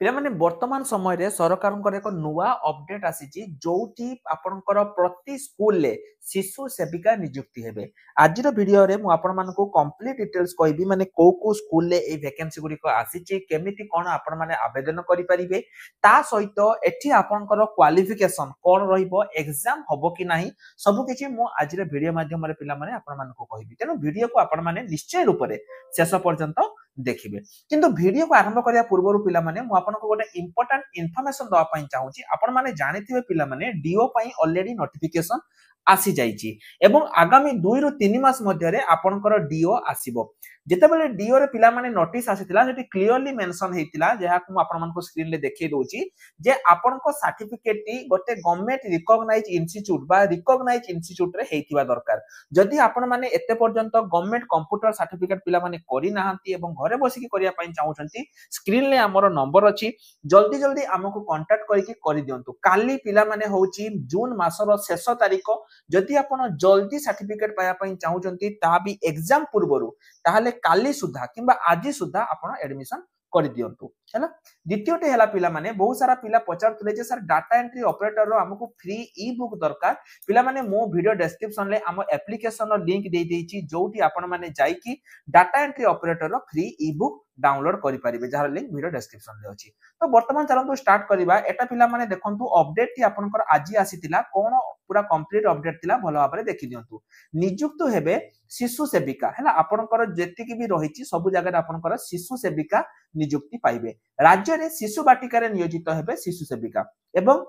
ପିଲାମାନେ ବର୍ତ୍ତମାନ ସମୟରେ ସରକାରଙ୍କର ଏକ ନୂଆ ଅପଡେଟ ଆସିଛି ଯୋଉଠି ଆପଣଙ୍କର ପ୍ରତି ସ୍କୁଲରେ ଶିଶୁ ସେବିକା ନିଯୁକ୍ତି ହେବେ। ଆଜିର ଭିଡିଓରେ ମୁଁ ଆପଣମାନଙ୍କୁ କମ୍ପ୍ଲିଟ ଡିଟେଲ୍ସ କହିବି ମାନେ କୋଉ କୋଉ ସ୍କୁଲରେ এই ଭ୍ୟାକେନ୍ସି ଗୁଡ଼ିକ ଆସିଛି, କେମିତି କଣ ଆପଣମାନେ ଆବେଦନ କରିପାରିବେ, ତା ସହିତ ଏଠି ଆପଣଙ୍କର କ୍ୱାଲିଫିକେସନ କଣ ରହିବ, ଏକ୍ସାମ ହବ କି ନାହିଁ, ସବୁ କିଛି ମୁଁ ଆଜିର ଭିଡିଓ ମାଧ୍ୟମରେ ପିଲାମାନେ ଆପଣମାନଙ୍କୁ କହିବି। ତେଣୁ ଭିଡିଓକୁ ଆପଣମାନେ ନିଶ୍ଚୟ ରୂପରେ ଶେଷ ପର୍ଯ୍ୟନ୍ତ ଦେଖିବେ। କିନ୍ତୁ ଭିଡିଓକୁ ଆରମ୍ଭ କରିବା ପୂର୍ବରୁ ପିଲାମାନେ ମୁଁ ଆପଣଙ୍କୁ ଗୋଟେ ଇମ୍ପୋର୍ଟାଣ୍ଟ ইনফরমেশন দেওয়া ପାଇଁ ଚାହୁଁଛି। ଆପଣମାନେ ଜାଣିଥିବେ ପିଲାମାନେ ଡିଓ ପାଇଁ ଅଲରେଡି ନୋଟିଫିକେସନ আসি যাইছি এবং আগামী 2 ରୁ 3 মাস মধ্যে আপনার ডিও আসিব। যেতবেলে ডিও রে পিলামানে নোটিস আসিছিলা সেটি ক্লিয়রলি মেনশন হেইতিলা যাহাକୁ ମୁଁ ଆପଣମାନଙ୍କୁ ସ୍କ୍ରିନ୍ ରେ ଦେଖେଇ ଦଉଛି ଯେ ଆପଣଙ୍କ ସାର୍ଟିଫିକେଟ ଟି ଗୋଟେ ଗଭର୍ଣ୍ଣମେଣ୍ଟ ରିକଗ୍ନାଇଜ ଇନଷ୍ଟିଚ୍ୟୁଟ ବା ରିକଗ୍ନାଇଜ ଇନଷ୍ଟିଚ୍ୟୁଟ ରେ ହେଇଥିବା ଦରକାର। ଯଦି ଆପଣମାନେ ଏତେ ପର୍ଯ୍ୟନ୍ତ ଗଭର୍ଣ୍ଣମେଣ୍ଟ କମ୍ପ୍ୟୁଟର ସାର୍ଟିଫିକେଟ ପିଲାମାନେ କରି ନାହାନ୍ତି ଏବଂ ଘରେ ବସିକି କରିବା ପାଇଁ ଚାହୁଁଛନ୍ତି, ସ୍କ୍ରିନ୍ ରେ ଆମର ନମ୍ବର ଅଛି, ଜଲ୍ଦି ଜଲ୍ଦି ଆମକୁ କଣ୍ଟାକ୍ଟ କରିକି କରିଦିଅନ୍ତୁ। କାଲି ପିଲାମାନେ ହଉଛି ଜୁନ ମାସର ଶେଷ ତାରିଖ। ଯଦି ଆପଣ ଜଲ୍ଦି ସାର୍ଟିଫିକେଟ ପାଇବା ପାଇଁ ଚାହୁଁଛନ୍ତି ତାହା ବି ଏକ୍ସାମ ପୂର୍ବରୁ, ତାହେଲେ କାଲି ସୁଦ୍ଧା କିମ୍ବା ଆଜି ସୁଦ୍ଧା ଆପଣ ଆଡମିସନ କରିଦିଅନ୍ତୁ ହେଲା। ଦ୍ୱିତୀୟଟି ହେଲା ପିଲାମାନେ ବହୁତ ସାରା ପିଲା ପଚାରୁଥିଲେ ଯେ ସାର୍ ଡାଟା ଏଣ୍ଟ୍ରି ଅପରେଟର ଆମକୁ ଫ୍ରି ଇ ବୁକ୍ ଦରକାର। ପିଲାମାନେ ମୁଁ ଭିଡିଓ ଡେସ୍କ୍ରିପସନ ରେ ଆମ ଆପ୍ଲିକେସନ ଲିଙ୍କ ଦେଇ ଦେଇଛି ଯୋଉଠି ଆପଣମାନେ ଯାଇକି data entry operator free e book download करिपारिबे, जहार लिंक वीडियो डिस्क्रिप्शन रे अछि। तो वर्तमान चलंतु स्टार्ट करिबा। एटा पिला माने देखंतु अपडेट टी आपनकर आजि आसीतिला, कोन पूरा कंप्लीट अपडेट थिला भलो भाबरे देखि दियंतु। नियुक्त हेबे शिशु सेविका हैला, आपनकर जेतिकि भी रहिछि सब जगह रे आपनकर शिशु सेविका नियुक्ति पाइबे। राज्य रे शिशु बाटिका रे नियोजित हेबे शिशु सेविका एवं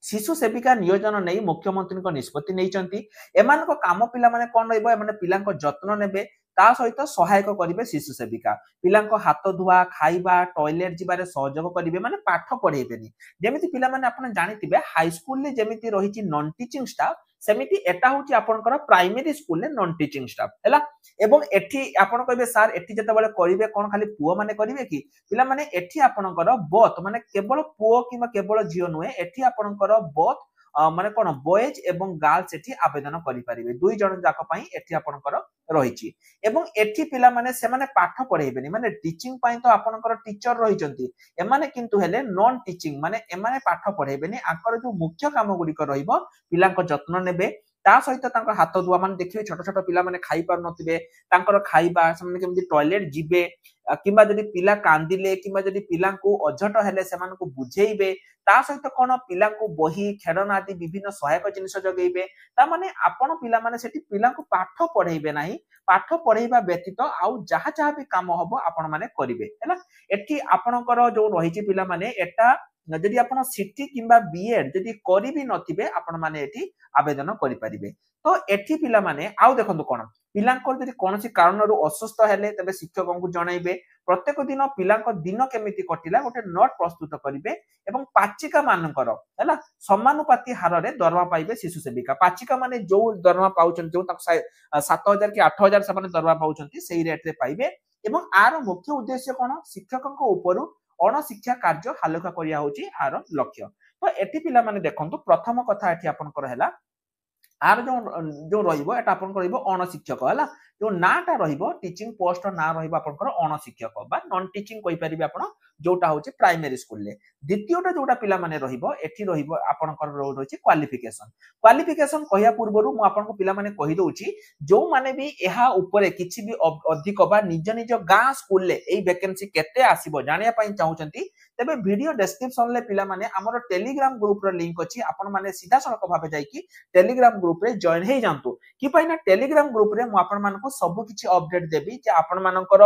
शिशु सेविका नियोजन नहीं मुख्यमंत्री को निष्पत्ति नहीं। एमान को काम पिला माने कोन रहइबो, एमाने पिला को जत्न नेबे, ता सहित सहायक करिवे शिशु सेविका। पिला को हाथ धुआ, खाइबा, टॉयलेट जिबारे सहयोग करिवे, माने पाठ पढेबेनी। जेमिति पिला माने आपण जानिथिबे हाई स्कूल ले जेमिति रहिछि नॉन टीचिंग स्टाफ, सेमिति एटा होछि आपनकर प्राइमरी स्कूल ले नॉन टीचिंग स्टाफ हैला। एवं एठी आपण कहबे सार एठी जतबेले करिवे कोन खाली पुओ माने करिवे कि, पिला माने एठी आपनकर बोथ माने केवल पुओ किबा केवल झियो नुहे, एठी आपनकर बोथ माने कोन बॉयज एवं गर्ल्स एठी आवेदन करि परिबे। दुई जण जाक पई एठी आपनकर रहिछि। एवं एठी पिला माने से माने पाठ पढेबेनी, माने टीचिंग पई तो आपनकर टीचर रहिचंती, एमाने किंतु हेले नॉन टीचिंग माने एमाने पाठ पढेबेनी। आकर जो मुख्य काम गुडी कर रहिबो, पिला को जत्न नेबे, ता सहित तांको हाथ धुआ, माने देखिबे छोट छोट पिला माने खाइ पार नथिबे, तांकर खाइबा से केमि टॉयलेट जिबे, किंबा जदि पिला कांदिले किंबा जदि पिला को अझट हेले सेमान को बुझेइबे, ता सहित कोन पिला को बही खेळना आदि विभिन्न सहायक जिनिस जगेइबे। ता माने आपण पिला माने सेठी पिला को पाठ पढेइबे नाही, पाठ पढेइबा व्यतीत आउ जहा जहा भी काम हबो आपण माने करिवे हैला। एठी आपणकर जो रहिछि पिला माने एटा जदि आपण सिटी किंबा बीएड जदि करि भी नथिबे, आपण माने एठी आवेदन करि परिबे। तो एठी पिला माने आउ देखंतु कोन पिलांकर जदि कोनोसी कारणरू असुस्थ हेले तबे शिक्षकों को जणाइबे। प्रत्येक दिन पिलांक दिन केमिति कटिला गोटे नोट प्रस्तुत करिवे एवं पाचिका मानकर हैला समानुपाती हार रे दरमा पाइबे शिशु सेविका। पाचिका माने जो दरमा पाउछन, जो तक 7000 कि 8000 से माने दरमा पाउछंती, सेही रेट रे पाइबे। एवं आर मुख्य उद्देश्य कोन, शिक्षकों को ऊपर अण शिक्षा कार्य हालका करिया होची आर लक्ष्य। तो एठी पिला माने देखंतु प्रथम कथा एठी आपनकर हैला आर जो रहिबो एटा आपन रहिबो अण शिक्षक हैला। जो नाटा रहिबो टीचिंग पोस्ट ना रहिबो आपनकर अण शिक्षक बा नॉन टीचिंग कहि परिबे आपण, जोटा होची प्राइमरी स्कूल ले। द्वितीयटा जोटा पिला माने रहिबो एठी रहिबो आपनकर रहिछि क्वालिफिकेशन। क्वालिफिकेशन कहिया पूर्वरु मु आपनको पिला माने कहि दोछि, जो माने भी एहा ऊपर किछि भी अधिक बा निज निज गां स्कूल ले एई वैकेंसी केते आसीबो जानिया पई चाहुचंती, तेबे वीडियो डिस्क्रिप्शन ले पिला माने हमर टेलीग्राम ग्रुप रो लिंक अछि, आपण माने सीधा सड़क भाबे जाई कि टेलीग्राम ग्रुप रे जॉइन हे जानतु। कि पाइना टेलीग्राम ग्रुप रे मु आपण मानको सब किछि अपडेट देबी जे आपण मानकर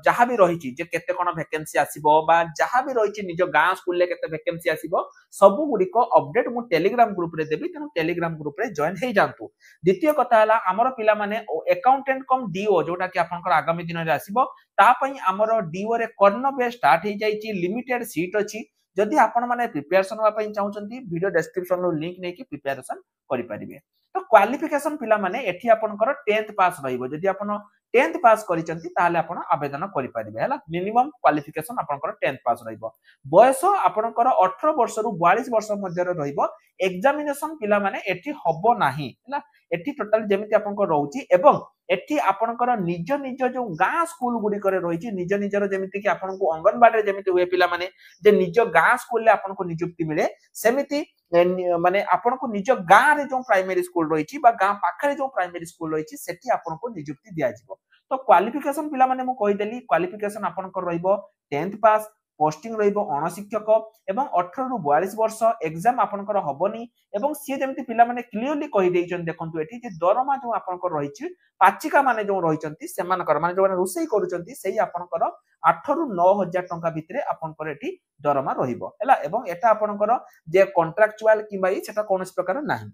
जहा भी रहिछि जे केते कोन वैकेंसी आसीबो बा जहा भी रहिछि निज गां स्कूल ले केते वैकेंसी आसीबो, सब गुडी को अपडेट मु टेलीग्राम ग्रुप रे देबी। तेनु टेलीग्राम ग्रुप रे जॉइन हे जानतु। द्वितीय कथा हला हमर पिला माने अकाउंटेंट कम डीओ जोटा कि आपनकर आगामी दिन रे आसीबो, ता पई हमर डीओ रे कर्न बे स्टार्ट हे जाईछि, लिमिटेड सीट अछि। जदि आपण माने प्रिपरेशन होवा पई चाहुचंती, वीडियो डिस्क्रिप्शन रो लिंक नै कि प्रिपरेशन करि परिबे। तो क्वालिफिकेशन पिला माने एठी आपनकर 10th पास रहिबो। जदि आपण 10th पास करिचंती ताले आपण आवेदन करि परिबे हैला। मिनिमम क्वालिफिकेशन आपनकर 10th पास रहिबो। बयस आपनकर 18 वर्ष रु 42 वर्ष मध्ये रहिबो। एग्जामिनेशन पिला माने एठी हबो नाही हैला। एठी टोटल जेमिति आपनकर रहउची एवं एठी आपनकर निज निज जो गां स्कूल गुडी करे रहिची निज निजर जेमिति कि आपनको अंगनवाड़ी रे जेमिति हुए पिला माने जे निज गां स्कूल ले आपनको नियुक्ति मिले सेमिति माने आपनको निज गां रे जो प्राइमरी स्कूल रहिची बा गां पाखरे जो प्राइमरी स्कूल रहिची सेठी आपनको नियुक्ति दिया जिवो तो क्वालिफिकेशन पिला माने मु कहि देली क्वालिफिकेशन आपनकर रहइबो 10th पास पोस्टिंग रहिबो अणशिक्षक एवं 18 रु 42 वर्ष एग्जाम आपनकर हबनी एवं सी जेमति पिला माने क्लियरली कहि देइछन देखंतु एठी जे दरमा जो आपनकर रहिछि पाचिका माने जो रहिचंती सेमानकर माने जो माने रुसई करूचंती सेही आपनकर 8 रु 9000 टंका भितरे आपनकर एठी दरमा रहिबो हैला एवं एटा आपनकर जे कॉन्ट्रैक्चुअल किबा ई सेटा कोनोस प्रकार नाही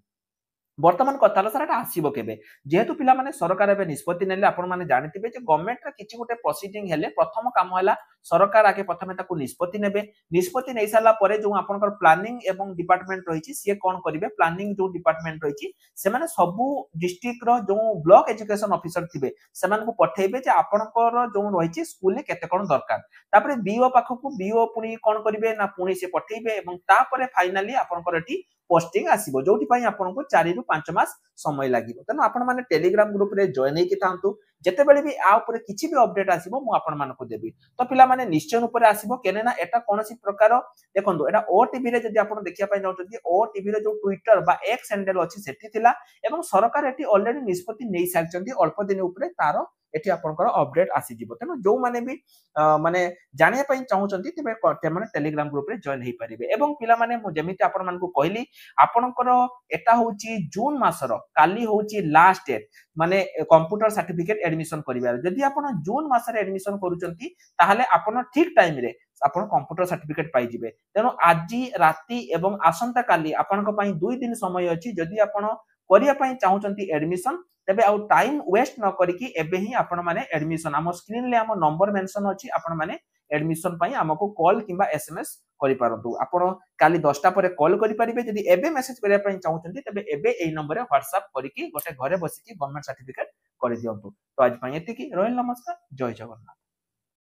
बर्तमान कथा सर एटा आसीबो केबे जेहेतु पिला माने सरकार एबे निष्पत्ति नेले आपण माने जानिथिबे जे गवर्नमेंट रा किछि गोटे प्रोसीडिंग हेले प्रथम काम हला सरकार आगे प्रथमे ताकू निष्पत्ति नेबे निष्पत्ति नै साला परे जो आपनकर प्लानिंग एवं डिपार्टमेंट रहिछि से कोन करिवे प्लानिंग जो डिपार्टमेंट रहिछि से माने सबु डिस्ट्रिक्ट रो जो ब्लॉक एजुकेशन ऑफिसर थिबे सेमान को पठेबे जे आपनकर जो रहिछि स्कूल ले केते कोन दरकार तापरे बीओ पाखकू बीओ पुनी कोन करिवे ना पुनी से पठेबे एवं तापरे फाइनली आपनकर एठी पोस्टिंग आसीबो जोटी पई आपनको 4 रु 5 मास समय लागिबो तनो आपण माने टेलीग्राम ग्रुप रे जॉइन हेकि थांतु जेते बेले भी आ ऊपर किछि भी अपडेट आसीबो मु आपण मानको देबी तो पिला माने निश्चय ऊपर आसीबो केने ना एटा कोनोसी प्रकार देखंतु एटा ओ टीवी रे जदी आपण देखिया पई जाउछथि ओ टीवी रे जो ट्विटर बा एक्स हैंडल अछि सेठी थिला एवं सरकार एठी ऑलरेडी निष्पत्ति नै सारचंती अल्प दिन ऊपर तारो एठी आपनकर अपडेट आसी जिवो तनो जो माने भी माने जानिया पई चाहुचंती तेबे माने टेलीग्राम ग्रुप रे जॉइन हेई परिबे एवं पिला माने मु जेमिति आपण मानको कहली आपनकर एटा होची जून मासर काली होची लास्ट डेट माने कंप्यूटर सर्टिफिकेट एडमिशन करिवार जदी आपण जून मासर एडमिशन करूचंती ताहाले आपण ठीक टाइम रे आपण कंप्यूटर सर्टिफिकेट पाई जिवे तेनो आजि राती एवं आसंता काली आपनक पई 2 दिन समय अछि जदी आपण करिया पई चाहुचंती एडमिशन तेबे आउ टाइम वेस्ट न करिकि एबे ही आपण माने एडमिशन हम स्क्रीन ले हम नंबर मेंशन अछि आपण माने एडमिशन पई हमको कॉल किबा एसएमएस करि पारंतु आपण काली 10टा परे कॉल करि परिबे जदी एबे मेसेज करिया पई चाहुचंती तेबे एबे एई नंबर रे व्हाट्सएप करिकि गोटे घरे बसिकि गवर्नमेंट सर्टिफिकेट करि दियंतु तो आज पई एतिकि रोयल नमस्कार जय जगन्नाथ।